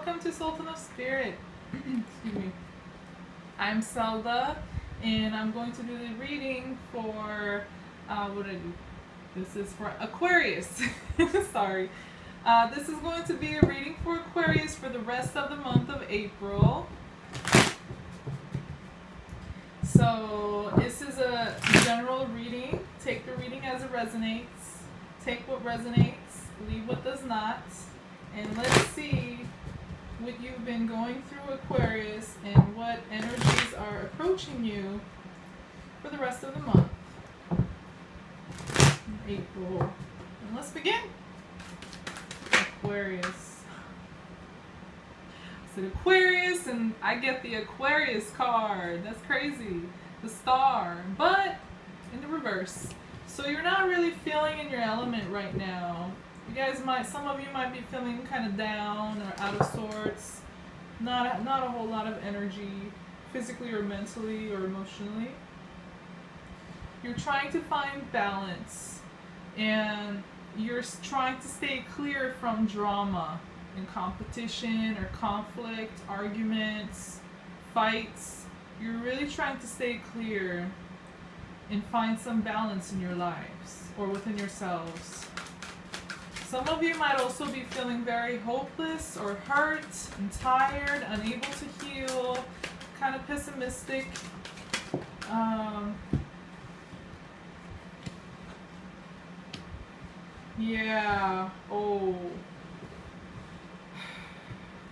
welcome to Sultan of Spirit. Excuse me. I'm Selda, and I'm going to do the reading for, what did I do? This is for Aquarius. Sorry. This is going to be a reading for Aquarius for the rest of the month of April. So this is a general reading. Take the reading as it resonates. Take what resonates, leave what does not. And let's see what you've been going through, Aquarius, and what energies are approaching you for the rest of the month in April. And let's begin. Aquarius. I said Aquarius, and I get the Aquarius card. That's crazy. The star, but in the reverse. So you're not really feeling in your element right now. You guys might, some of you might be feeling kind of down or out of sorts. Not a whole lot of energy, physically or mentally or emotionally. You're trying to find balance, and you're trying to stay clear from drama and competition or conflict, arguments, fights. You're really trying to stay clear and find some balance in your lives or within yourselves. Some of you might also be feeling very hopeless or hurt and tired, unable to heal, kind of pessimistic. Yeah. Oh.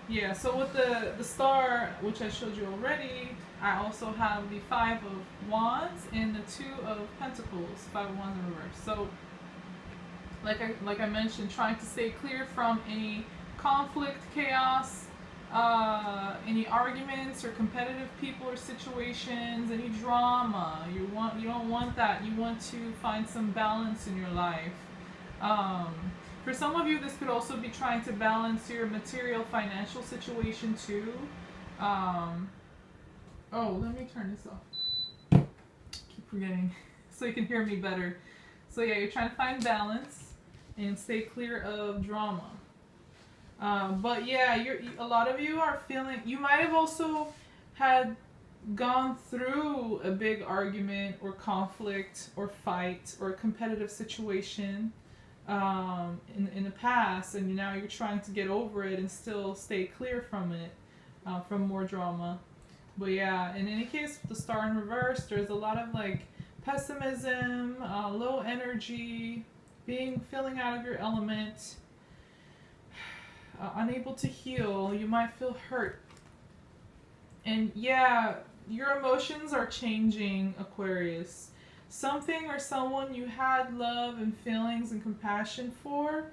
Yeah, so with the star, which I showed you already, I also have the 5 of Wands and the 2 of Pentacles, 5 of Wands in reverse. So, like I mentioned, trying to stay clear from any conflict, chaos, any arguments or competitive people or situations, any drama. You don't want that. You want to find some balance in your life. For some of you, this could also be trying to balance your material financial situation too. Oh, let me turn this off. Keep forgetting. So you can hear me better. So yeah, you're trying to find balance and stay clear of drama. But yeah, a lot of you are feeling, you might have also had gone through a big argument or conflict or fight or competitive situation in the past, and now you're trying to get over it and still stay clear from it, from more drama. But yeah, in any case, with the star in reverse, there's a lot of like pessimism, low energy, feeling out of your element, unable to heal. You might feel hurt. And yeah, your emotions are changing, Aquarius. Something or someone you had love and feelings and compassion for,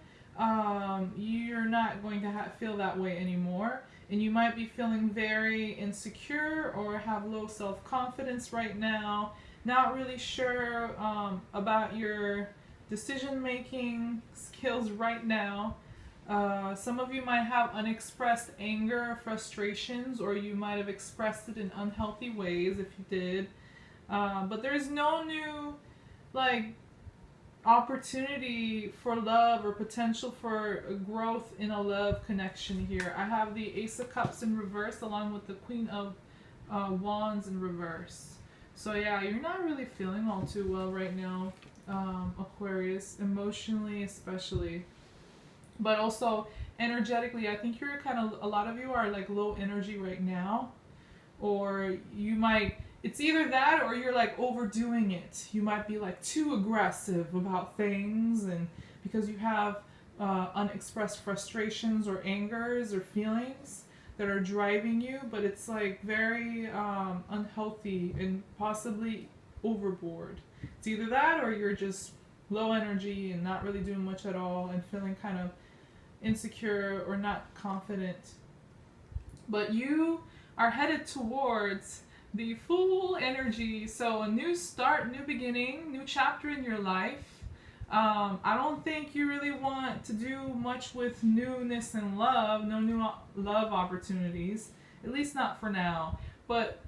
you're not going to feel that way anymore. And you might be feeling very insecure or have low self-confidence right now. Not really sure about your decision-making skills right now. Some of you might have unexpressed anger or frustrations, or you might have expressed it in unhealthy ways if you did. But there's no new opportunity for love or potential for growth in a love connection here. I have the Ace of Cups in reverse along with the Queen of Wands in reverse. So yeah, you're not really feeling all too well right now, Aquarius, emotionally especially. But also energetically, I think you're a lot of you are like low energy right now. Or you might, it's either that or you're like overdoing it. You might be like too aggressive about things, and because you have unexpressed frustrations or angers or feelings that are driving you, but it's like very unhealthy and possibly overboard. It's either that or you're just low energy and not really doing much at all and feeling kind of insecure or not confident. But you are headed towards the full energy, so a new start, new beginning, new chapter in your life. I don't think you really want to do much with newness and love, no new love opportunities, at least not for now. But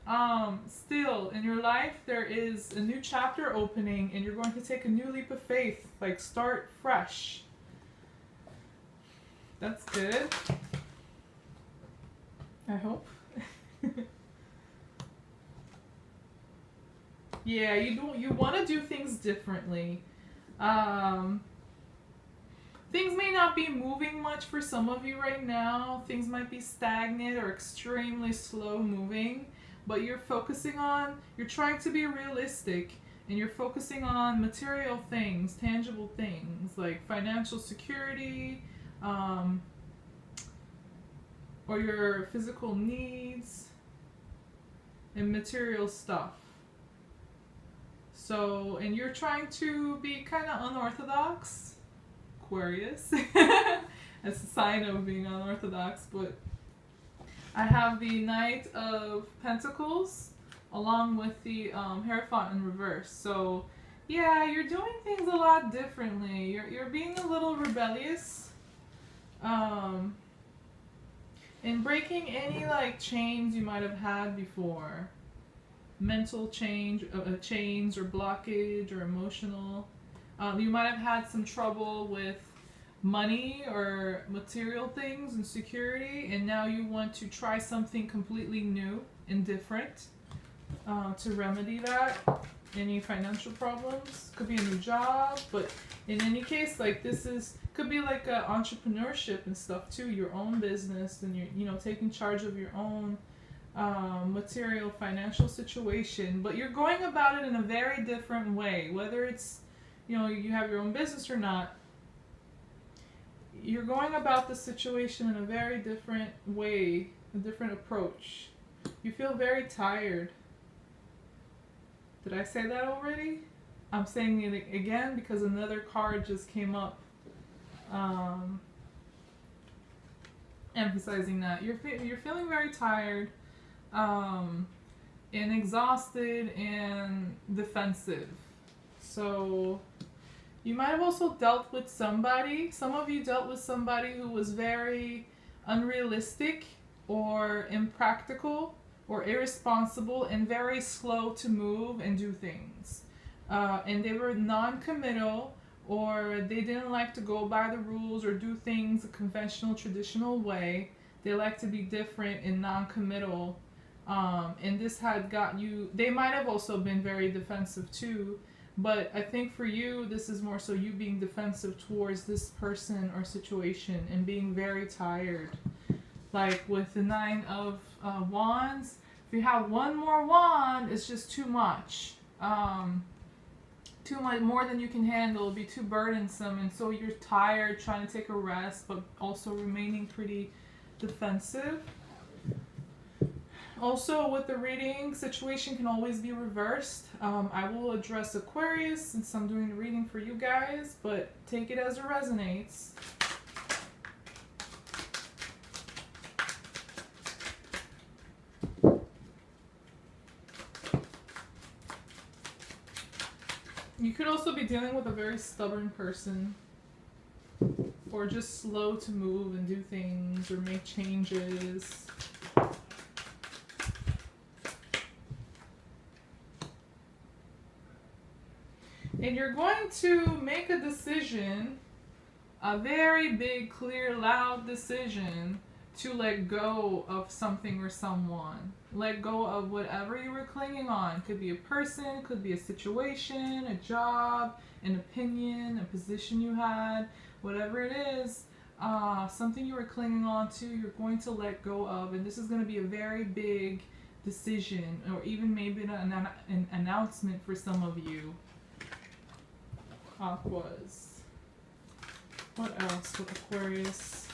still, in your life, there is a new chapter opening, and you're going to take a new leap of faith, like start fresh. That's good. I hope. Yeah, you want to do things differently. Um, Things may not be moving much for some of you right now. Things might be stagnant or extremely slow moving, but you're trying to be realistic, and you're focusing on material things, tangible things like financial security, um, or your physical needs and material stuff. So, and you're trying to be kind of unorthodox, Aquarius. That's a sign of being unorthodox, but I have the Knight of Pentacles along with the Hierophant in reverse. So, yeah, you're doing things a lot differently. You're being a little rebellious. And breaking any like chains you might have had before. Mental chains or blockage or emotional. You might have had some trouble with money or material things and security, and now you want to try something completely new and different to remedy that. Any financial problems, could be a new job, but in any case, like could be like entrepreneurship and stuff too, your own business, and you're taking charge of your own material financial situation, but you're going about it in a very different way. Whether it's you have your own business or not, you're going about the situation in a very different way, a different approach. You feel very tired. Did I say that already? I'm saying it again because another card just came up, emphasizing that you're feeling very tired, and exhausted and defensive. So you might have also dealt with somebody. Some of you dealt with somebody who was very unrealistic or impractical or irresponsible and very slow to move and do things. And they were non-committal, or they didn't like to go by the rules or do things a conventional, traditional way. They like to be different and non-committal. And this had got you, they might have also been very defensive too, but I think for you, this is more so you being defensive towards this person or situation and being very tired. Like with the 9 of Wands, if you have one more wand, it's just too much. Too much, more than you can handle. It'll be too burdensome, and so you're tired, trying to take a rest, but also remaining pretty defensive. Also, with the reading, situation can always be reversed. I will address Aquarius since I'm doing the reading for you guys, but take it as it resonates. You could also be dealing with a very stubborn person, or just slow to move and do things or make changes. And you're going to make a decision, a very big, clear, loud decision to let go of something or someone. Let go of whatever you were clinging on. Could be a person, could be a situation, a job, an opinion, a position you had, whatever it is, something you were clinging on to, you're going to let go of. And this is going to be a very big decision, or even maybe an announcement for some of you. Aquas. What else with Aquarius?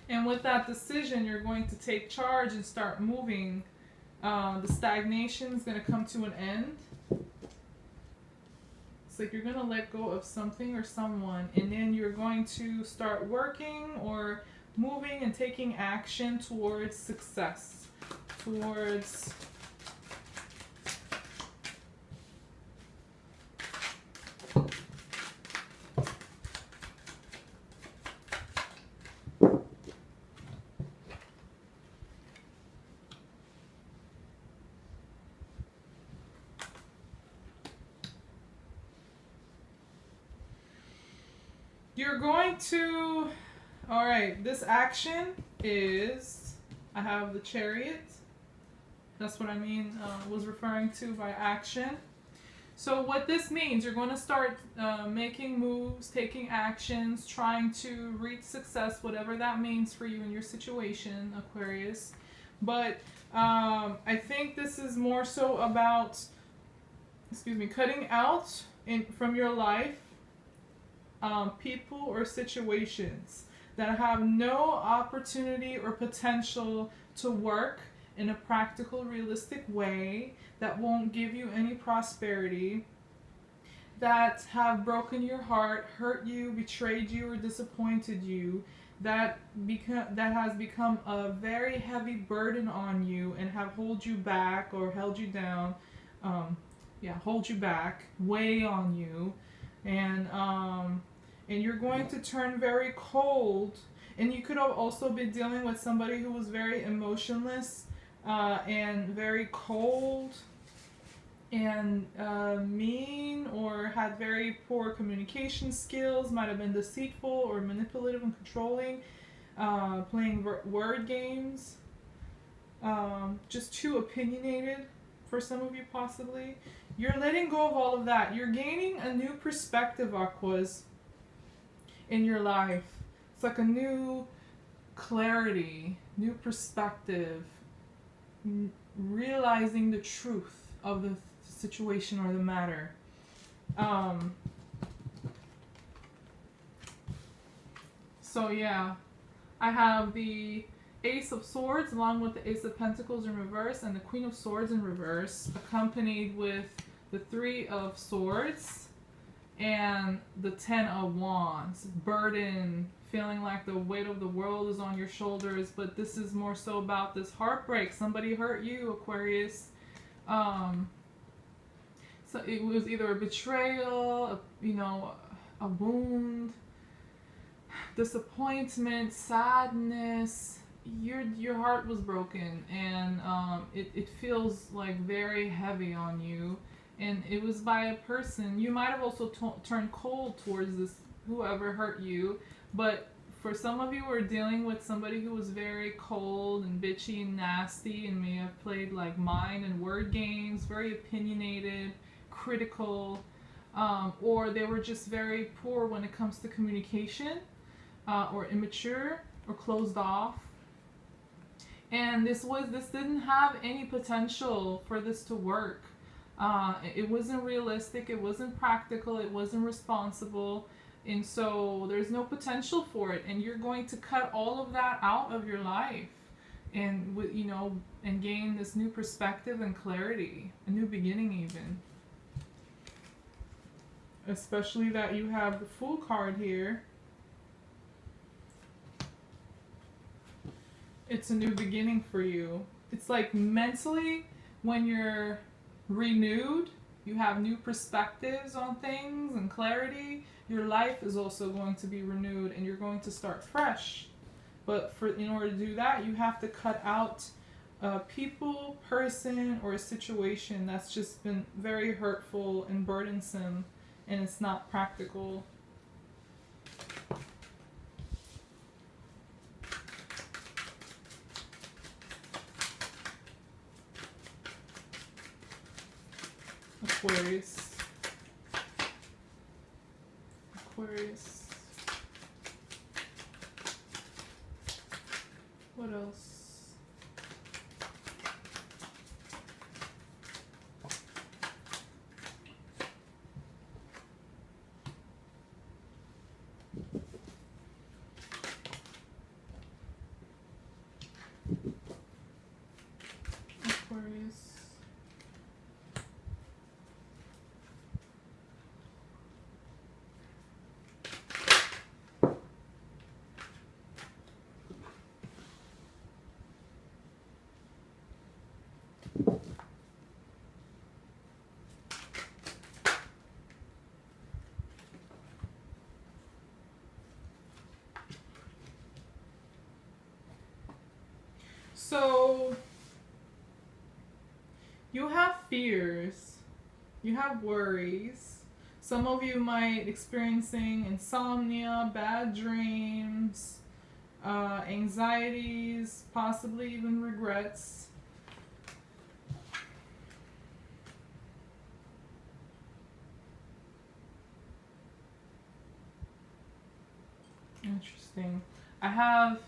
And with that decision, you're going to take charge and start moving. The stagnation is going to come to an end. It's like you're going to let go of something or someone, and then you're going to start working or moving and taking action towards success, towards you're going to, all right, this action is, I have the Chariot. That's what I mean, was referring to by action. So what this means, you're going to start making moves, taking actions, trying to reach success, whatever that means for you in your situation, Aquarius. But I think this is more so about, cutting out from your life people or situations that have no opportunity or potential to work in a practical, realistic way, that won't give you any prosperity, that have broken your heart, hurt you, betrayed you, or disappointed you, that has become a very heavy burden on you and have held you back or held you down, hold you back, weigh on you, and you're going to turn very cold. And you could have also been dealing with somebody who was very emotionless and very cold and mean, or had very poor communication skills, might have been deceitful or manipulative and controlling, playing word games, just too opinionated for some of you possibly. You're letting go of all of that. You're gaining a new perspective, Aquas, in your life. It's like a new clarity, new perspective, realizing the truth of the situation or the matter. So yeah, I have the Ace of Swords along with the Ace of Pentacles in reverse and the Queen of Swords in reverse, accompanied with the Three of Swords and the Ten of Wands. Burden, feeling like the weight of the world is on your shoulders, but this is more so about this heartbreak. Somebody hurt you, Aquarius. So it was either a betrayal, a wound, disappointment, sadness. Your heart was broken, and it feels like very heavy on you. And it was by a person. You might have also turned cold towards this whoever hurt you, but for some of you who are dealing with somebody who was very cold and bitchy and nasty and may have played like mind and word games, very opinionated, critical, or they were just very poor when it comes to communication, or immature or closed off. And this didn't have any potential for this to work. It wasn't realistic, it wasn't practical, it wasn't responsible, and so there's no potential for it. And you're going to cut all of that out of your life, and and gain this new perspective and clarity, a new beginning even. Especially that you have the Fool card here. It's a new beginning for you. It's like mentally, when you're renewed, you have new perspectives on things and clarity, your life is also going to be renewed and you're going to start fresh. But in order to do that, you have to cut out a people, person, or a situation that's just been very hurtful and burdensome, and it's not practical. Aquarius. Aquarius. What else? Aquarius. So you have fears, you have worries. Some of you might experiencing insomnia, bad dreams, anxieties, possibly even regrets. Interesting. I have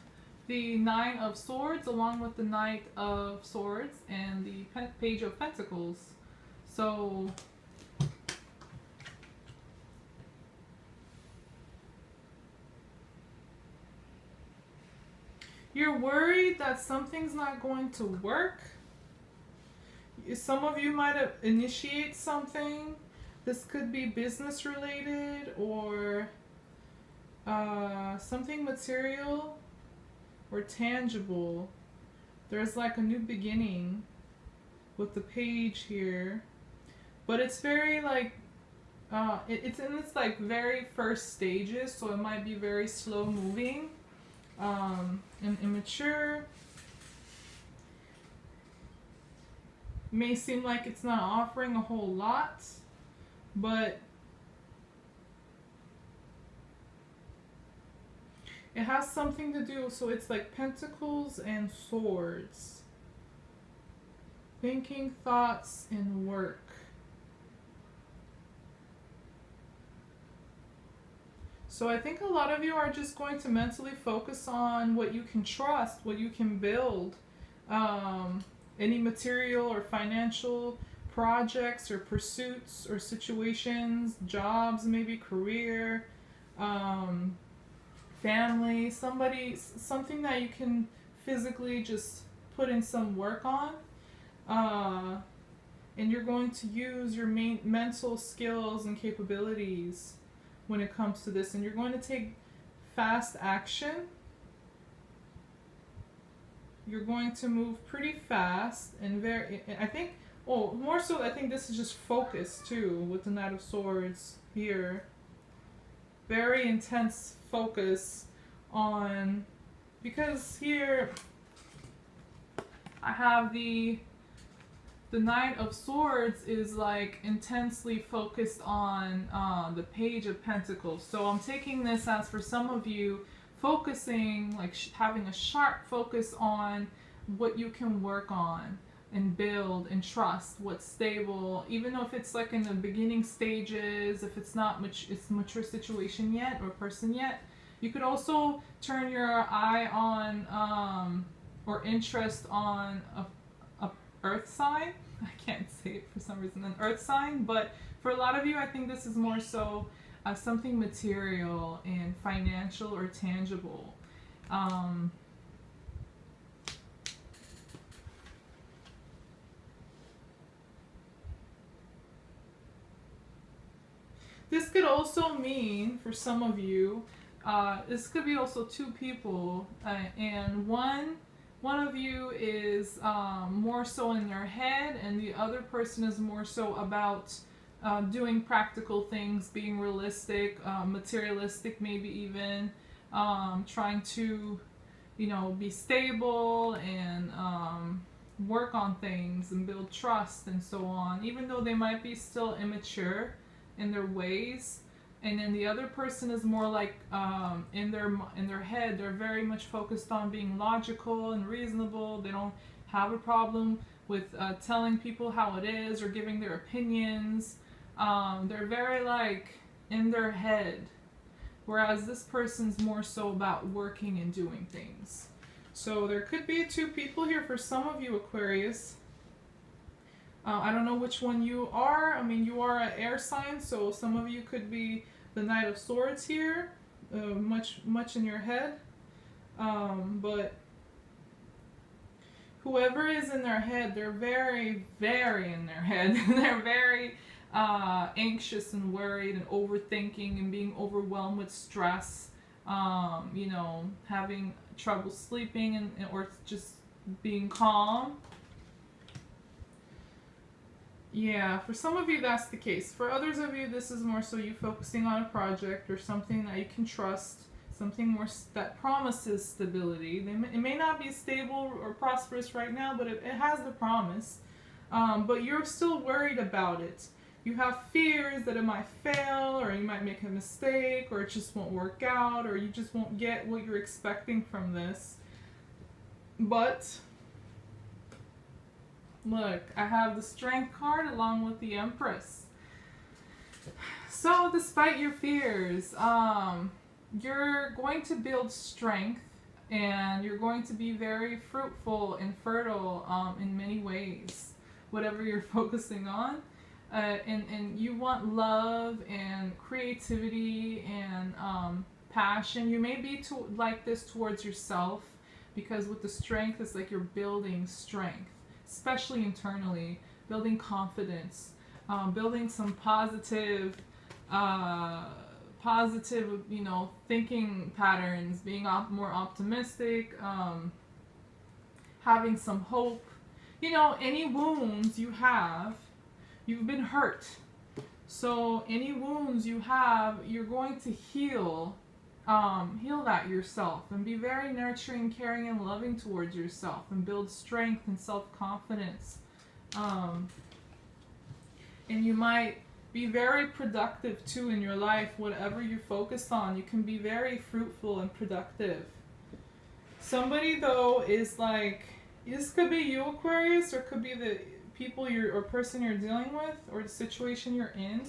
the Nine of Swords along with the Knight of Swords and the Page of Pentacles. So you're worried that something's not going to work. Some of you might have initiate something. This could be business related or something material or tangible. There's like a new beginning with the page here, but it's very like it's in its like very first stages, so it might be very slow moving and immature. May seem like it's not offering a whole lot, but it has something to do, so it's like pentacles and swords. Thinking, thoughts, and work. So I think a lot of you are just going to mentally focus on what you can trust, what you can build. Any material or financial projects or pursuits or situations, jobs, maybe career, family, something that you can physically just put in some work on. And you're going to use your main mental skills and capabilities when it comes to this, and you're going to take fast action. You're going to move pretty fast and I think, more so I think this is just focus too with the Knight of Swords here. Very intense focus on, because here I have the Knight of Swords is like intensely focused on the Page of Pentacles. So I'm taking this as, for some of you, focusing, like having a sharp focus on what you can work on and build and trust, what's stable, even though if it's like in the beginning stages, if it's not it's a mature situation yet or person yet. You could also turn your eye on or interest on a earth sign. I can't say it for some reason, an earth sign, but for a lot of you I think this is more so something material and financial or tangible. This could also mean, for some of you, this could be also two people, and one of you is more so in their head, and the other person is more so about doing practical things, being realistic, materialistic, maybe even trying to, be stable and work on things and build trust and so on, even though they might be still immature in their ways. And then the other person is more like in their head, they're very much focused on being logical and reasonable. They don't have a problem with telling people how it is or giving their opinions. They're very like in their head, whereas this person's more so about working and doing things. So there could be two people here for some of you, Aquarius. I don't know which one you are. I mean, you are an air sign, so some of you could be the Knight of Swords here, much in your head. But whoever is in their head, they're very, very in their head. They're very anxious and worried and overthinking and being overwhelmed with stress. Having trouble sleeping or just being calm. Yeah, for some of you that's the case. For others of you, this is more so you focusing on a project or something that you can trust, something more that promises stability. It may not be stable or prosperous right now, but it has the promise. But you're still worried about it. You have fears that it might fail, or you might make a mistake, or it just won't work out, or you just won't get what you're expecting from this. But look, I have the Strength card along with the Empress. So despite your fears, you're going to build strength, and you're going to be very fruitful and fertile in many ways, whatever you're focusing on. And you want love and creativity and passion. You may be like this towards yourself, because with the Strength, it's like you're building strength, especially internally, building confidence, building some positive, thinking patterns, being more optimistic, having some hope. Any wounds you have, you've been hurt. So any wounds you have, you're going to heal that yourself, and be very nurturing, caring, and loving towards yourself, and build strength and self-confidence. And you might be very productive too in your life. Whatever you focus on, you can be very fruitful and productive. Somebody though is like, this could be you, Aquarius, or it could be the people or person you're dealing with, or the situation you're in.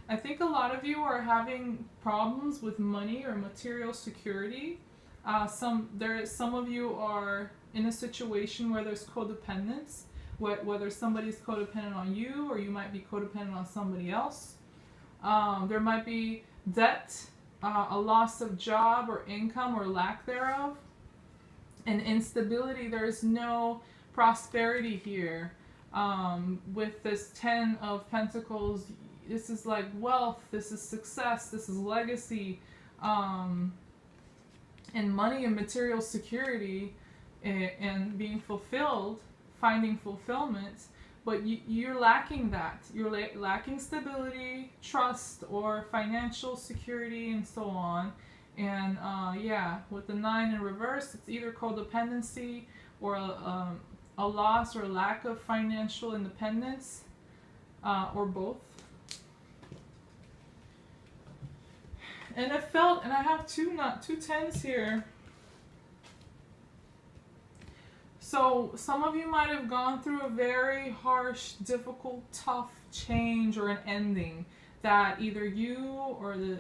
I think a lot of you are having problems with money or material security. Some of you are in a situation where there's codependence, whether somebody's codependent on you, or you might be codependent on somebody else. There might be debt, a loss of job or income or lack thereof, and instability. There's no prosperity here. With this 10 of Pentacles, this is like wealth, this is success, this is legacy, and money and material security, and being fulfilled, finding fulfillment. But you're lacking that. You're lacking stability, trust, or financial security, and so on. And with the 9 in reverse, it's either codependency or a loss or lack of financial independence, or both. And I have two 10s here. So some of you might have gone through a very harsh, difficult, tough change or an ending that either you or the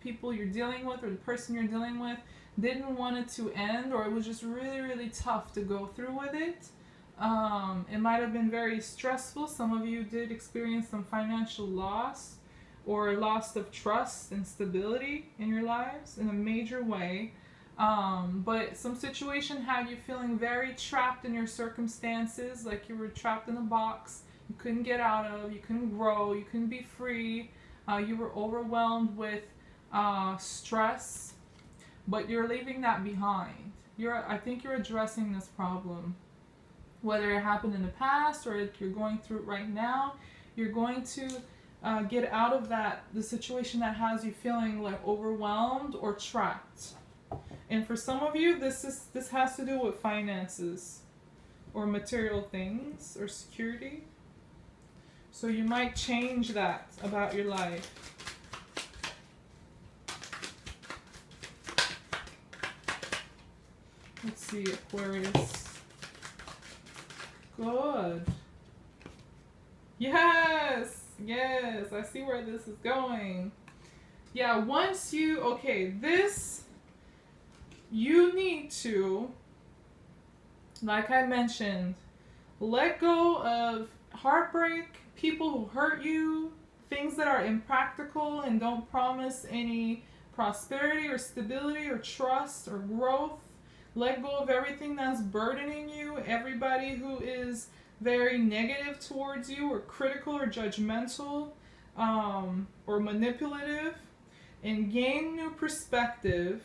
people you're dealing with or the person you're dealing with didn't want it to end, or it was just really, really tough to go through with it. It might have been very stressful. Some of you did experience some financial loss or loss of trust and stability in your lives in a major way. But some situation had you feeling very trapped in your circumstances, like you were trapped in a box you couldn't get out of, you couldn't grow, you couldn't be free, you were overwhelmed with stress, but you're leaving that behind. I think you're addressing this problem. Whether it happened in the past or if you're going through it right now, you're going to get out of the situation that has you feeling like overwhelmed or trapped. And for some of you, this has to do with finances or material things or security. So you might change that about your life. Let's see, Aquarius. Good. Yes, I see where this is going. Yeah, once you need to, like I mentioned, let go of heartbreak, people who hurt you, things that are impractical and don't promise any prosperity or stability or trust or growth. Let go of everything that's burdening you, everybody who is very negative towards you or critical or judgmental, or manipulative, and gain new perspective.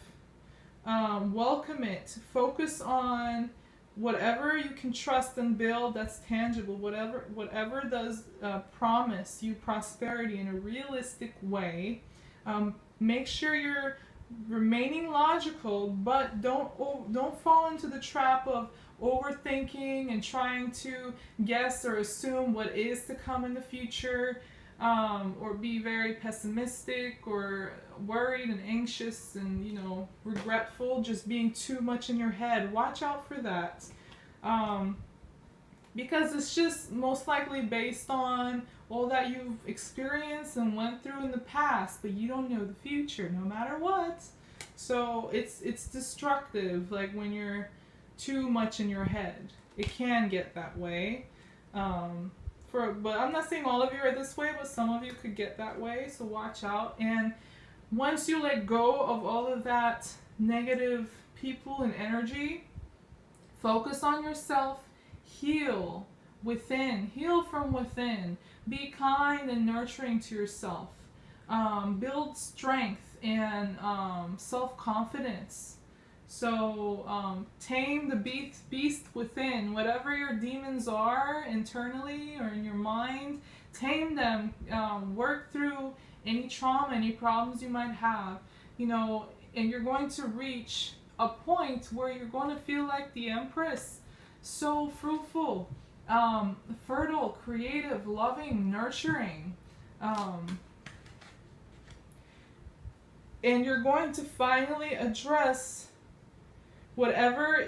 Welcome it. Focus on whatever you can trust and build that's tangible, whatever does promise you prosperity in a realistic way. Make sure you're remaining logical, but don't fall into the trap of overthinking and trying to guess or assume what is to come in the future, or be very pessimistic or worried and anxious and, regretful, just being too much in your head. Watch out for that. Because it's just most likely based on all that you've experienced and went through in the past, but you don't know the future no matter what. So it's destructive, like when you're too much in your head. It can get that way. But I'm not saying all of you are this way, but some of you could get that way, so watch out. And once you let go of all of that negative people and energy, focus on yourself, heal within, heal from within, be kind and nurturing to yourself, build strength and self-confidence. So tame the beast within, whatever your demons are internally or in your mind, tame them, work through any trauma, any problems you might have, and you're going to reach a point where you're going to feel like the Empress, so fruitful, fertile, creative, loving, nurturing, and you're going to finally address whatever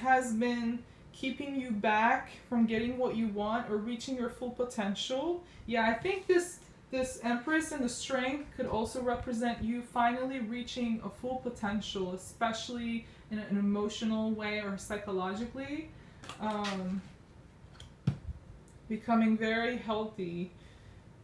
has been keeping you back from getting what you want or reaching your full potential. Yeah, I think this Empress and the strength could also represent you finally reaching a full potential, especially in an emotional way or psychologically. Becoming very healthy.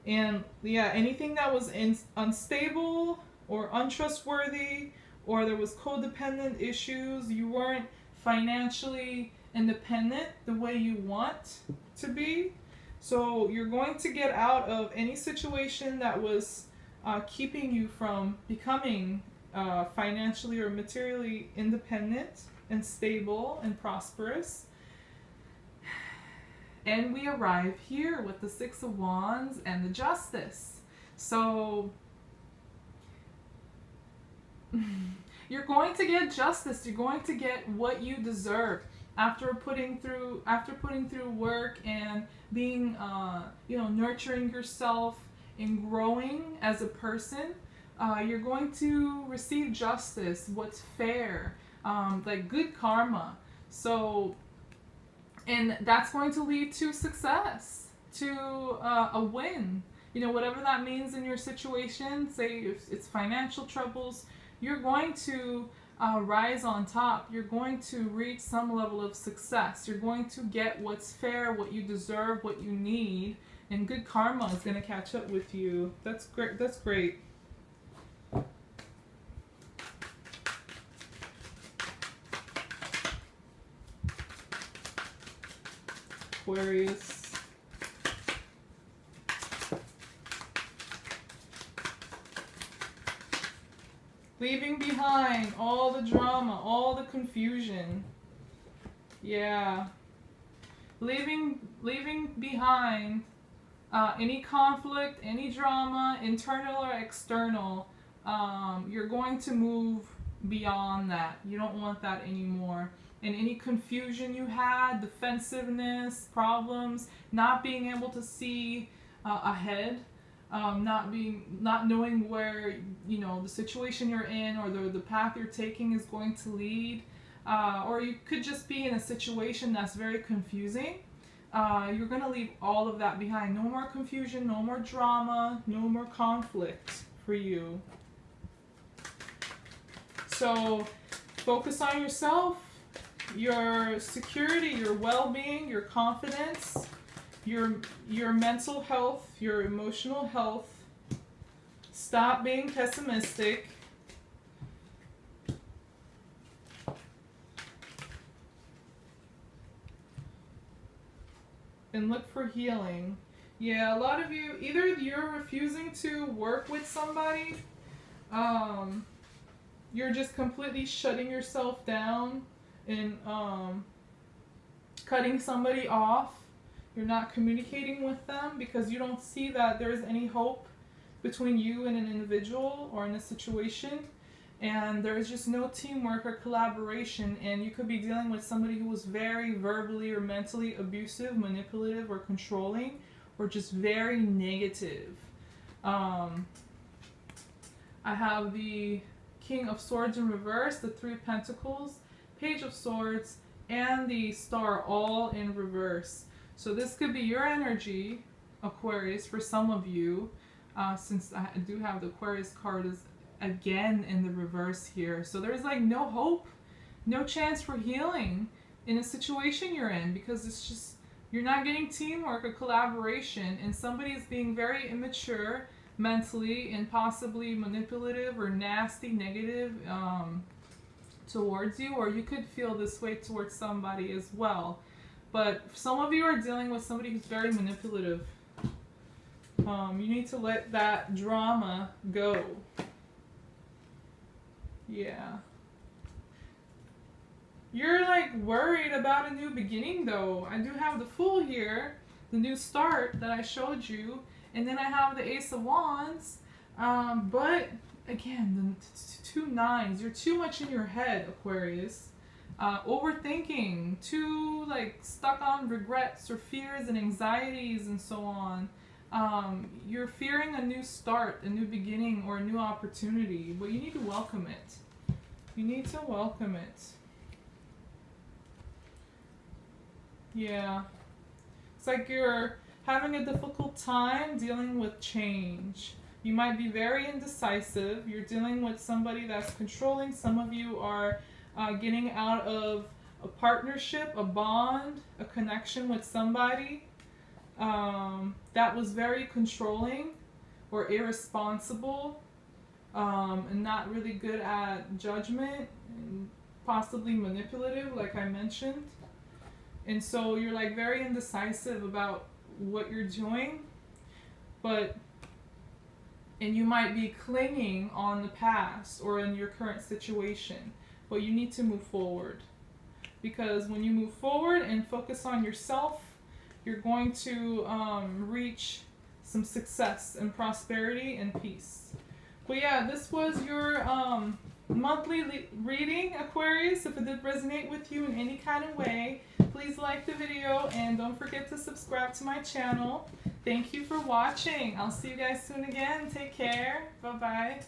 And yeah, anything that was unstable or untrustworthy, or there was codependent issues, you weren't financially independent the way you want to be. So you're going to get out of any situation that was keeping you from becoming financially or materially independent and stable and prosperous. And we arrive here with the Six of Wands and the Justice. So you're going to get justice. You're going to get what you deserve after putting through work and being nurturing yourself and growing as a person. You're going to receive justice, what's fair, like good karma. So, and that's going to lead to success, to a win. Whatever that means in your situation. Say if it's financial troubles, you're going to rise on top. You're going to reach some level of success. You're going to get what's fair, what you deserve, what you need, and good karma is going to catch up with you. That's great. That's great. Aquarius. Leaving behind all the drama, all the confusion. Yeah. Leaving behind any conflict, any drama, internal or external. You're going to move beyond that. You don't want that anymore. And any confusion you had, defensiveness, problems, not being able to see ahead, not knowing where the situation you're in or the path you're taking is going to lead, or you could just be in a situation that's very confusing. You're going to leave all of that behind. No more confusion, no more drama, no more conflict for you. So focus on yourself, your security, your well-being, your confidence, your mental health, your emotional health. Stop being pessimistic. And look for healing. Yeah, a lot of you, either you're refusing to work with somebody, you're just completely shutting yourself down and cutting somebody off. You're not communicating with them because you don't see that there's any hope between you and an individual or in a situation. and there's just no teamwork or collaboration, and you could be dealing with somebody who was very verbally or mentally abusive, manipulative, or controlling, or just very negative. I have the King of Swords in reverse, the Three of Pentacles, Page of Swords, and the Star all in reverse. So this could be your energy, Aquarius, for some of you, since I do have the Aquarius card is again in the reverse here. So there's like no hope, no chance for healing in a situation you're in, because it's just, you're not getting teamwork or collaboration, and somebody is being very immature mentally and possibly manipulative or nasty, negative towards you, or you could feel this way towards somebody as well. But some of you are dealing with somebody who's very manipulative. You need to let that drama go. Yeah. You're like worried about a new beginning though. I do have the Fool here, the new start that I showed you, and then I have the Ace of Wands. But again, the two nines, you're too much in your head, Aquarius. Overthinking, too like stuck on regrets or fears and anxieties and so on. You're fearing a new start, a new beginning, or a new opportunity, but you need to welcome it. You need to welcome it. Yeah. It's like you're having a difficult time dealing with change. You might be very indecisive. You're dealing with somebody that's controlling. Some of you are getting out of a partnership, a bond, a connection with somebody that was very controlling or irresponsible, and not really good at judgment, and possibly manipulative, like I mentioned. And so you're like very indecisive about what you're doing, and you might be clinging on the past or in your current situation, but you need to move forward, because when you move forward and focus on yourself, you're going to reach some success and prosperity and peace. But yeah, this was your monthly reading, Aquarius. If it did resonate with you in any kind of way, please like the video and don't forget to subscribe to my channel. Thank you for watching. I'll see you guys soon again. Take care. Bye-bye.